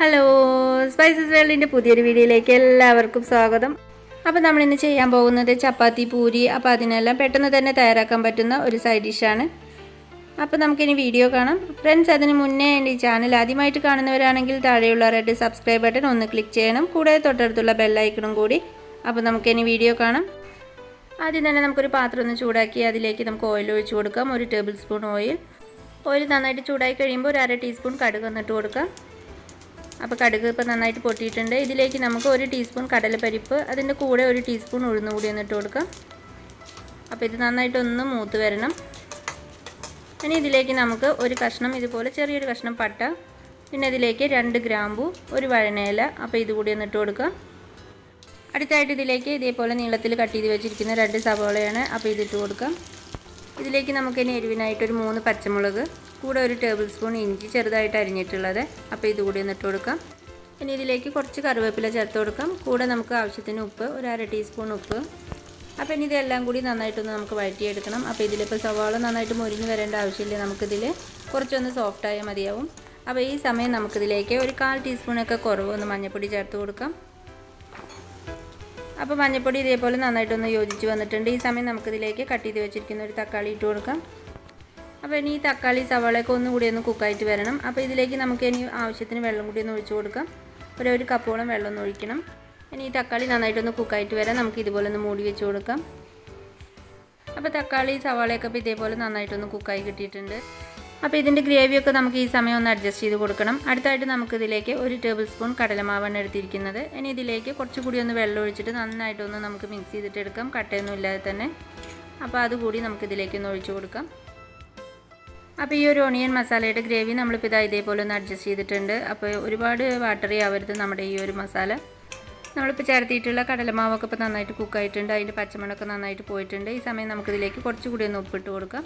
Hello, spices വേൾഡിൻ്റെ പുതിയൊരു വീഡിയോയിലേക്ക് എല്ലാവർക്കും സ്വാഗതം. അപ്പോൾ നമ്മളിന്ന് ചെയ്യാൻ പോകുന്നത് ചപ്പാത്തി, പൂരി. അപ്പോൾ അതിനെല്ലാം പെട്ടെന്ന് തന്നെ തയ്യാറാക്കാൻ പറ്റുന്ന ഒരു സൈഡ് ഡിഷാണ്. അപ്പോൾ നമുക്കിനി വീഡിയോ കാണാം. ഫ്രണ്ട്സ്, അതിന് മുന്നേ എൻ്റെ ഈ ചാനൽ ആദ്യമായിട്ട് കാണുന്നവരാണെങ്കിൽ താഴെയുള്ള റെഡ് സബ്സ്ക്രൈബ് ബട്ടൺ ഒന്ന് ക്ലിക്ക് ചെയ്യണം. കൂടെ തൊട്ടടുത്തുള്ള ബെല്ലൈക്കണും കൂടി. അപ്പോൾ നമുക്കിനി വീഡിയോ കാണാം. ആദ്യം തന്നെ നമുക്കൊരു പാത്രം ഒന്ന് ചൂടാക്കി അതിലേക്ക് നമുക്ക് ഓയിൽ ഒഴിച്ച് കൊടുക്കാം. 1 ടേബിൾ സ്പൂൺ ഓയിൽ നന്നായിട്ട് ചൂടായി കഴിയുമ്പോൾ ഒരു 1/2 ടീസ്പൂൺ കടുക് എന്നിട്ട് കൊടുക്കാം. അപ്പോൾ കടുക് ഇപ്പോൾ നന്നായിട്ട് പൊട്ടിയിട്ടുണ്ട്. ഇതിലേക്ക് നമുക്ക് 1 ടീസ്പൂൺ കടലപ്പരിപ്പ്, അതിൻ്റെ കൂടെ 1 ടീസ്പൂൺ ഉഴുന്ന് കൂടി എന്നിട്ട് കൊടുക്കാം. അപ്പോൾ ഇത് നന്നായിട്ടൊന്ന് മൂത്ത് വരണം. ഇനി ഇതിലേക്ക് നമുക്ക് ഒരു കഷ്ണം ഇതുപോലെ ചെറിയൊരു കഷ്ണം പട്ട, പിന്നെ ഇതിലേക്ക് 2 ഗ്രാമ്പു, ഒരു വഴനയില, അപ്പോൾ ഇതുകൂടി എന്നിട്ട് കൊടുക്കാം. അടുത്തായിട്ട് ഇതിലേക്ക് ഇതേപോലെ നീളത്തിൽ കട്ട് ചെയ്ത് വെച്ചിരിക്കുന്ന 2 സവാളയാണ്, അപ്പോൾ ഇതിട്ട് കൊടുക്കാം. ഇതിലേക്ക് നമുക്കിനി എരിവിനായിട്ടൊരു 3 പച്ചമുളക്, കൂടെ 1 ടേബിൾ സ്പൂൺ ഇഞ്ചി ചെറുതായിട്ട് അരിഞ്ഞിട്ടുള്ളത്, അപ്പോൾ ഇതുകൂടി എന്നിട്ട് കൊടുക്കാം. ഇനി ഇതിലേക്ക് കുറച്ച് കറിവേപ്പില ചേർത്ത് കൊടുക്കാം. കൂടെ നമുക്ക് ആവശ്യത്തിന് ഉപ്പ്, ഒരു 1/2 ടീസ്പൂൺ ഉപ്പ്. അപ്പോൾ ഇനി ഇതെല്ലാം കൂടി നന്നായിട്ടൊന്ന് നമുക്ക് വഴറ്റിയെടുക്കണം. അപ്പോൾ ഇതിലിപ്പോൾ സവാള നന്നായിട്ട് മുരിഞ്ഞ് വരേണ്ട ആവശ്യമില്ല, നമുക്കിതിൽ കുറച്ചൊന്ന് സോഫ്റ്റായാൽ മതിയാവും. അപ്പോൾ ഈ സമയം നമുക്കിതിലേക്ക് ഒരു 1/4 ടീസ്പൂണൊക്കെ കുറവൊന്ന് മഞ്ഞൾപ്പൊടി ചേർത്ത് കൊടുക്കാം. അപ്പോൾ മഞ്ഞൾപ്പൊടി ഇതേപോലെ നന്നായിട്ടൊന്ന് യോജിച്ച് വന്നിട്ടുണ്ട്. ഈ സമയം നമുക്കിതിലേക്ക് കട്ട് ചെയ്ത് വെച്ചിരിക്കുന്ന ഒരു തക്കാളി ഇട്ട് കൊടുക്കാം. അപ്പോൾ ഇനി ഈ തക്കാളി സവാളയൊക്കെ ഒന്നുകൂടി ഒന്ന് കുക്കായിട്ട് വരണം. അപ്പോൾ ഇതിലേക്ക് നമുക്ക് ഇനി ആവശ്യത്തിന് വെള്ളം കൂടി ഒന്ന് ഒഴിച്ച് കൊടുക്കാം. ഒരു കപ്പോളം വെള്ളം ഒന്ന് ഒഴിക്കണം. ഇനി ഈ തക്കാളി നന്നായിട്ടൊന്ന് കുക്കായിട്ട് വരാൻ നമുക്ക് ഇതുപോലെ ഒന്ന് മൂടി വെച്ച് കൊടുക്കാം. അപ്പോൾ തക്കാളി സവാളയൊക്കെ ഇപ്പോൾ ഇതേപോലെ നന്നായിട്ടൊന്ന് കുക്കായി കിട്ടിയിട്ടുണ്ട്. അപ്പോൾ ഇതിൻ്റെ ഗ്രേവിയൊക്കെ നമുക്ക് ഈ സമയം ഒന്ന് അഡ്ജസ്റ്റ് ചെയ്ത് കൊടുക്കണം. അടുത്തായിട്ട് നമുക്കിതിലേക്ക് 1 ടേബിൾ സ്പൂൺ കടലമാവാണ് എടുത്തിരിക്കുന്നത്. ഇനി ഇതിലേക്ക് കുറച്ചുകൂടി ഒന്ന് വെള്ളം ഒഴിച്ചിട്ട് നന്നായിട്ടൊന്ന് നമുക്ക് മിക്സ് ചെയ്തിട്ട് എടുക്കാം, കട്ടയൊന്നും ഇല്ലാതെ തന്നെ. അപ്പോൾ അതുകൂടി നമുക്കിതിലേക്ക് ഒന്ന് ഒഴിച്ച് കൊടുക്കാം. അപ്പോൾ ഈ ഒരു ഓണിയൻ മസാലയുടെ ഗ്രേവി നമ്മളിപ്പോൾ ഇതേപോലെ ഒന്ന് അഡ്ജസ്റ്റ് ചെയ്തിട്ടുണ്ട്. അപ്പോൾ ഒരുപാട് വാട്ടറി ആവരുത് നമ്മുടെ ഈ ഒരു മസാല. നമ്മളിപ്പോൾ ചേർത്തിയിട്ടുള്ള കടലമാവൊക്കെ ഇപ്പോൾ നന്നായിട്ട് കുക്കായിട്ടുണ്ട്, അതിൻ്റെ പച്ചമണമൊക്കെ നന്നായിട്ട് പോയിട്ടുണ്ട്. ഈ സമയം നമുക്കിതിലേക്ക് കുറച്ചുകൂടി ഒന്ന് ഉപ്പിട്ട് കൊടുക്കാം.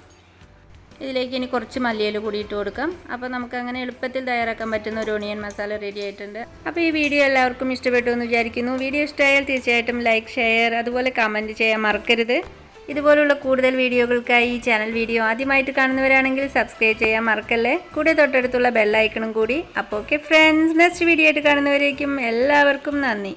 ഇതിലേക്ക് ഇനി കുറച്ച് മല്ലിയില കൂടി ഇട്ട് കൊടുക്കാം. അപ്പോൾ നമുക്ക് അങ്ങനെ എളുപ്പത്തിൽ തയ്യാറാക്കാൻ പറ്റുന്ന ഒരു ഓണിയൻ മസാല റെഡി ആയിട്ടുണ്ട്. അപ്പോൾ ഈ വീഡിയോ എല്ലാവർക്കും ഇഷ്ടപ്പെട്ടു എന്ന് വിചാരിക്കുന്നു. വീഡിയോ ഇഷ്ടമായാൽ തീർച്ചയായിട്ടും ലൈക്ക്, ഷെയർ, അതുപോലെ കമൻറ്റ് ചെയ്യാൻ മറക്കരുത്. ഇതുപോലുള്ള കൂടുതൽ വീഡിയോകൾക്കായി ഈ ചാനൽ വീഡിയോ ആദ്യമായിട്ട് കാണുന്നവരാണെങ്കിൽ സബ്സ്ക്രൈബ് ചെയ്യാൻ മറക്കല്ലേ. കൂടെ തൊട്ടടുത്തുള്ള ബെല്ലൈക്കണും കൂടി. അപ്പോൾ ഓക്കെ ഫ്രണ്ട്സ്, നെക്സ്റ്റ് വീഡിയോ ആയിട്ട് കാണുന്നവരേക്കും എല്ലാവർക്കും നന്ദി.